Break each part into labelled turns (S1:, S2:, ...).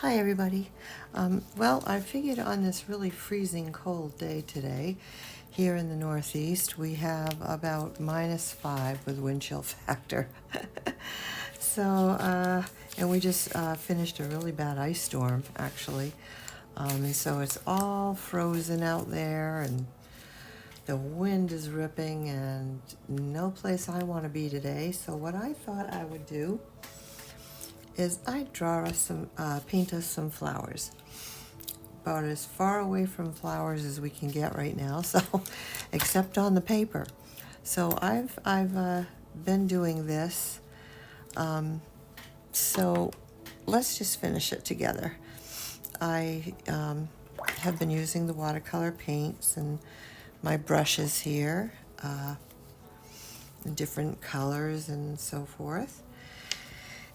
S1: Hi everybody. Well, I figured on this really freezing cold day today, here in the Northeast, we have about -5 with wind chill factor. So, and we just finished a really bad ice storm, actually. And so it's all frozen out there, and the wind is ripping, and no place I want to be today. So what I thought I would do is I'd draw us paint us some flowers. About as far away from flowers as we can get right now, so except on the paper. So I've been doing this. So let's just finish it together. I have been using the watercolor paints and my brushes here, in different colors and so forth.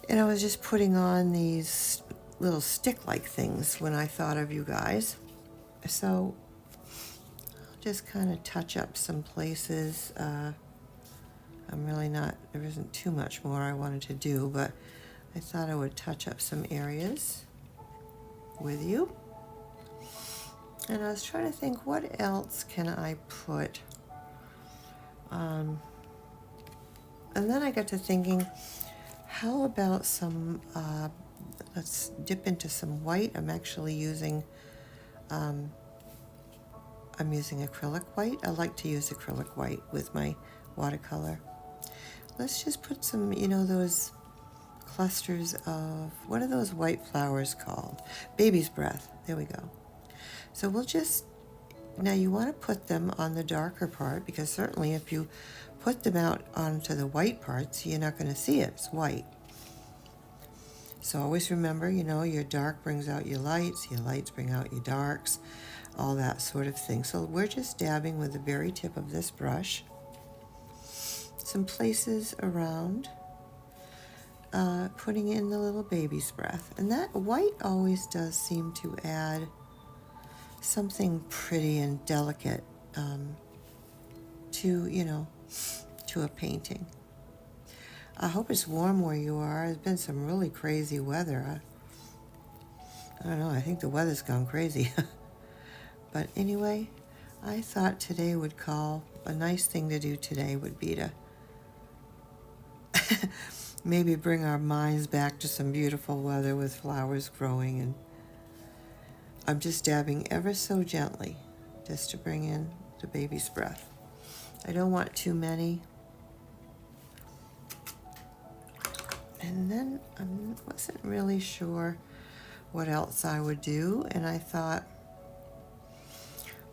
S1: And I was just putting on these little stick-like things when I thought of you guys. So I'll just kind of touch up some places. I'm really not, there isn't too much more I wanted to do, but I thought I would touch up some areas with you. And I was trying to think, what else can I put? And then I got to thinking, how about some, let's dip into some white. I'm actually using, I'm using acrylic white. I like to use acrylic white with my watercolor. Let's just put some, those clusters of, what are those white flowers called? Baby's breath. There we go. So we'll just, now you want to put them on the darker part, because certainly if you put them out onto the white parts, you're not going to see it. It's white. So always remember, your dark brings out your lights bring out your darks, all that sort of thing. So we're just dabbing with the very tip of this brush. Some places around, putting in the little baby's breath. And that white always does seem to add something pretty and delicate to a painting. I hope it's warm where you are. There's been some really crazy weather. I don't know, I think the weather's gone crazy. But anyway, I thought today would call, a nice thing to do today would be to maybe bring our minds back to some beautiful weather with flowers growing. And I'm just dabbing ever so gently, just to bring in the baby's breath. I don't want too many. And then I wasn't really sure what else I would do, and I thought,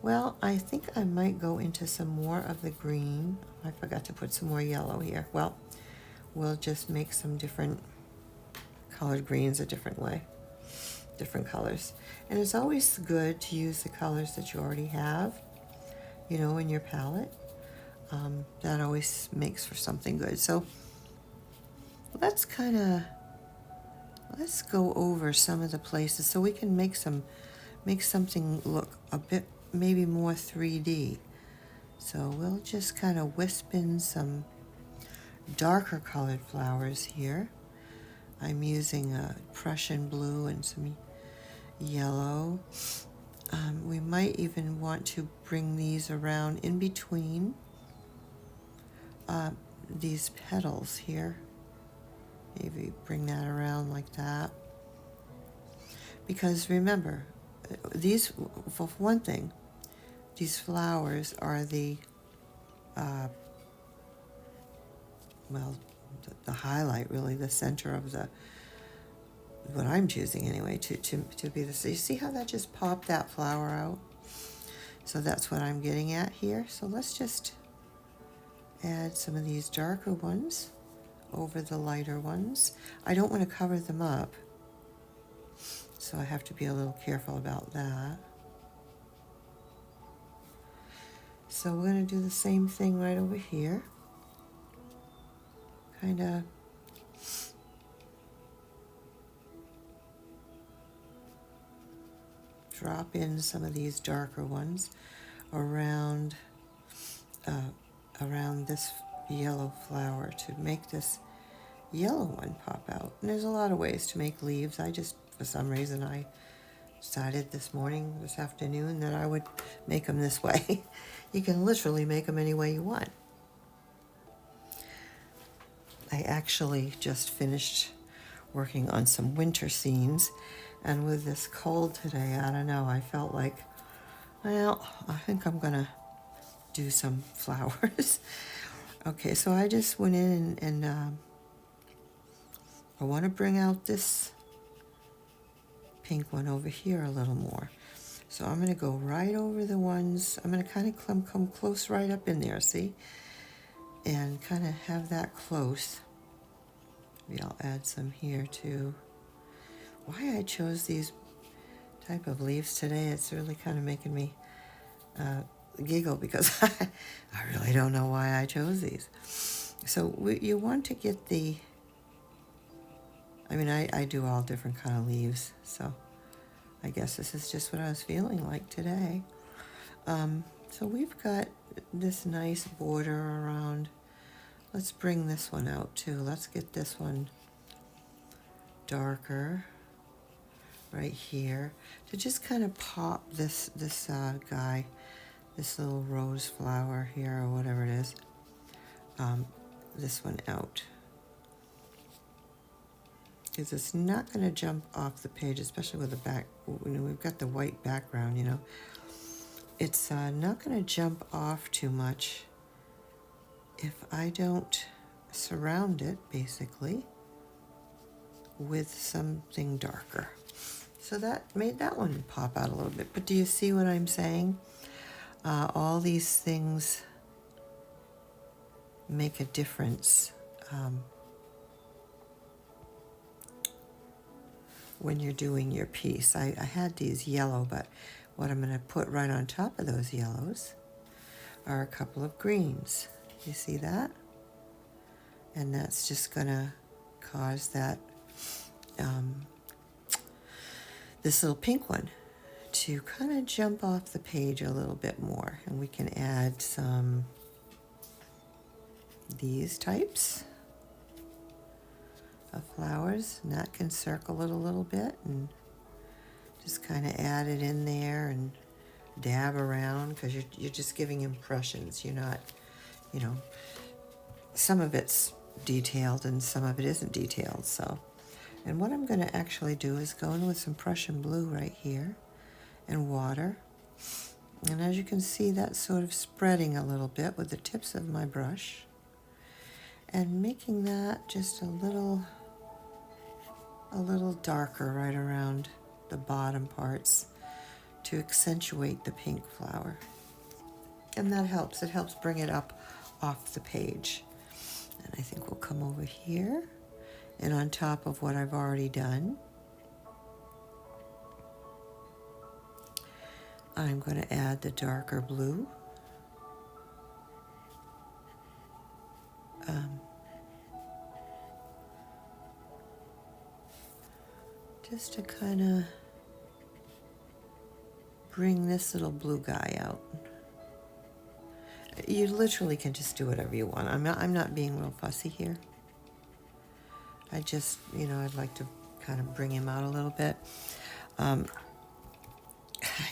S1: well, I think I might go into some more of the green. I forgot to put some more yellow here. Well, we'll just make some different colored greens a different way, different colors. And it's always good to use the colors that you already have, in your palette. That always makes for something good. So let's go over some of the places so we can make something look a bit maybe more 3D. So we'll just kind of wisp in some darker colored flowers here. I'm using a Prussian blue and some yellow. We might even want to bring these around in between these petals here. Maybe bring that around like that. Because remember, these, for one thing, these flowers are the highlight, really, the center of what I'm choosing anyway, to be the, so you see how that just popped that flower out? So that's what I'm getting at here. So let's just add some of these darker ones over the lighter ones. I don't want to cover them up, so I have to be a little careful about that. So we're going to do the same thing right over here. Kind of drop in some of these darker ones around this yellow flower to make this yellow one pop out. And there's a lot of ways to make leaves. I just For some reason, I decided this afternoon, that I would make them this way. You can literally make them any way you want. I actually just finished working on some winter scenes, and with this cold today, I don't know, I felt like, well, I think I'm gonna do some flowers. Okay, so I just went in and I want to bring out this pink one over here a little more. So I'm going to go right over the ones, I'm going to kind of come close right up in there, see? And kind of have that close. Maybe I'll add some here too. Why I chose these type of leaves today, it's really kind of making me giggle, because I really don't know why I chose these. So you want to get the, I mean, I do all different kind of leaves, so I guess this is just what I was feeling like today. So we've got this nice border around. Let's bring this one out too. Let's get this one darker right here to just kind of pop this guy, this little rose flower here, or whatever it is, this one out. Because it's not going to jump off the page, especially with the back, we've got the white background, It's not going to jump off too much if I don't surround it, basically, with something darker. So that made that one pop out a little bit. But do you see what I'm saying? All these things make a difference when you're doing your piece. I had these yellow, but what I'm going to put right on top of those yellows are a couple of greens. You see that? And that's just going to cause that, this little pink one to kind of jump off the page a little bit more. And we can add some these types of flowers, and that can circle it a little bit and just kind of add it in there and dab around, because you're just giving impressions. You're not, some of it's detailed and some of it isn't detailed. So, and what I'm going to actually do is go in with some Prussian blue right here and water. And as you can see, that's sort of spreading a little bit with the tips of my brush and making that just a little darker right around the bottom parts to accentuate the pink flower. And that helps. It helps bring it up off the page. And I think we'll come over here and on top of what I've already done, I'm going to add the darker blue. Just to kind of bring this little blue guy out. You literally can just do whatever you want. I'm not being real fussy here. I just, I'd like to kind of bring him out a little bit. I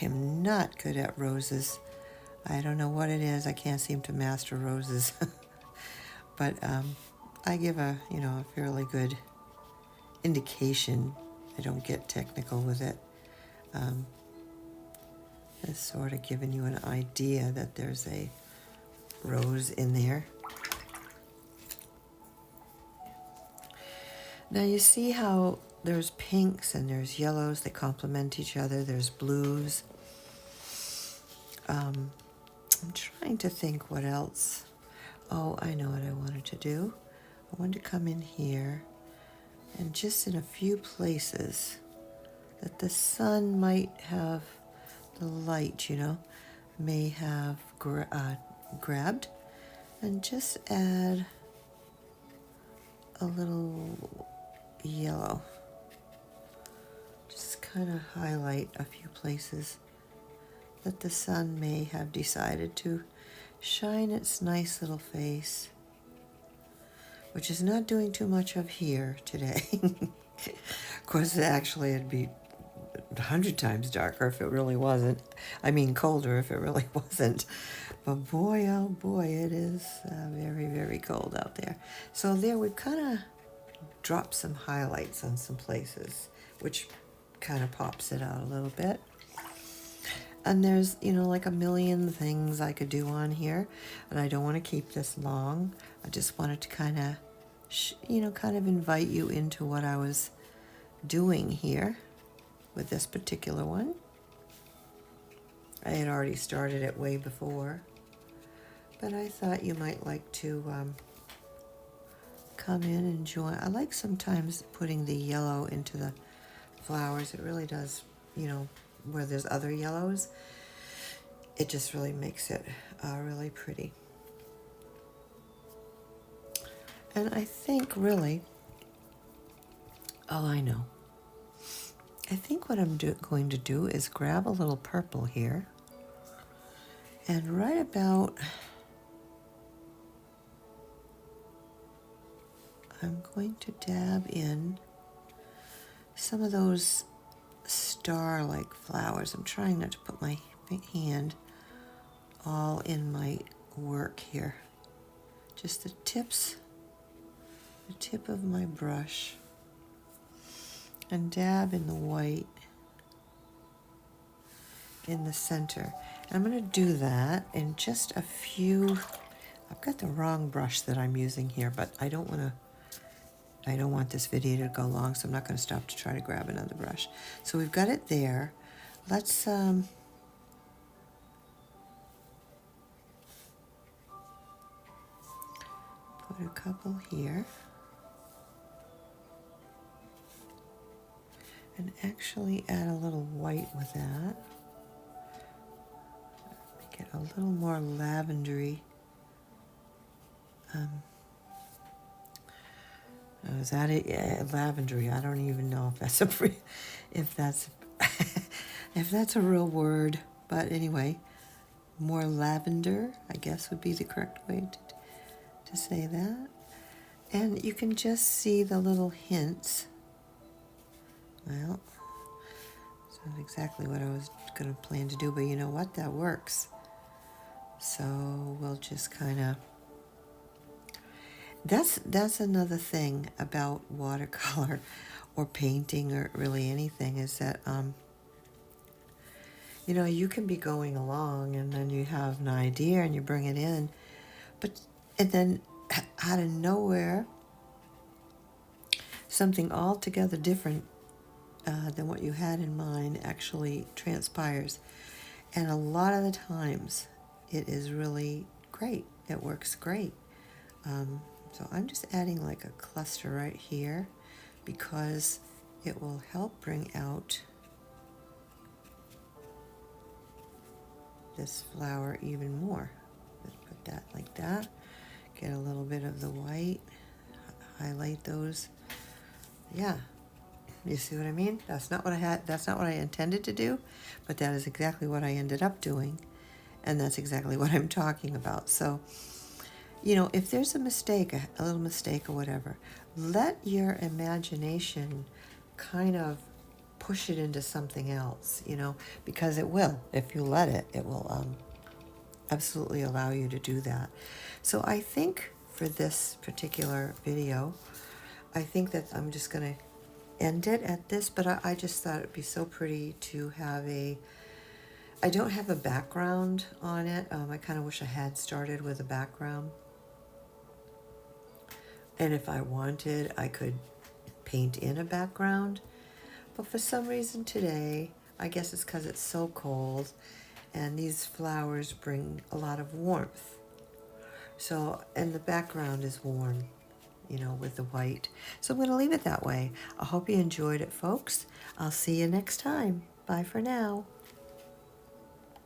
S1: am not good at roses. I don't know what it is. I can't seem to master roses. But I give a fairly good indication. I don't get technical with it. It's sort of giving you an idea that there's a rose in there. Now you see how there's pinks and there's yellows, they complement each other, there's blues. I'm trying to think what else. Oh, I know what I wanted to do. I wanted to come in here and just in a few places that the sun might have, the light, may have grabbed, and just add a little yellow. Just kind of highlight a few places that the sun may have decided to shine its nice little face, which is not doing too much of here today. Of course, actually, it'd be 100 times darker if it really wasn't. I mean, colder if it really wasn't. But boy, oh boy, it is very, very cold out there. So there, we've kind of dropped some highlights on some places, which kind of pops it out a little bit. And there's, like a million things I could do on here, and I don't want to keep this long. I just wanted to kind of, kind of invite you into what I was doing here with this particular one. I had already started it way before, but I thought you might like to come in and join. I like sometimes putting the yellow into the flowers. It really does, where there's other yellows, it just really makes it really pretty. And I think really, I know. I think what I'm going to do is grab a little purple here, and right about, I'm going to dab in some of those star-like flowers. I'm trying not to put my hand all in my work here. Just the tip of my brush, and dab in the white in the center. And I'm going to do that in just a few. I've got the wrong brush that I'm using here, but I don't want this video to go long, so I'm not going to stop to try to grab another brush. So we've got it there. Let's put a couple here. And actually add a little white with that. Make it a little more lavendery. Is that it? Yeah, lavendery. I don't even know if that's if that's a real word. But anyway, more lavender, I guess, would be the correct way to say that. And you can just see the little hints. Well, it's not exactly what I was going to plan to do, but you know what? That works. So we'll just kind of... That's another thing about watercolor or painting or really anything, is that, you can be going along and then you have an idea and you bring it in, and then out of nowhere, something altogether different than what you had in mind actually transpires. And a lot of the times it is really great. It works great. So I'm just adding like a cluster right here because it will help bring out this flower even more. Let's put that like that. Get a little bit of the white. Highlight those. Yeah. You see what I mean? That's not what I intended to do, but that is exactly what I ended up doing. And that's exactly what I'm talking about. So, if there's a mistake, a little mistake or whatever, let your imagination kind of push it into something else, because it will. If you let it, it will absolutely allow you to do that. So I think for this particular video, I think that I'm just going to end it at this, but I just thought it'd be so pretty to have I don't have a background on it. I kind of wish I had started with a background. And if I wanted, I could paint in a background. But for some reason today, I guess it's because it's so cold, and these flowers bring a lot of warmth. So, and the background is warm, with the white. So I'm going to leave it that way. I hope you enjoyed it, folks. I'll see you next time. Bye for now.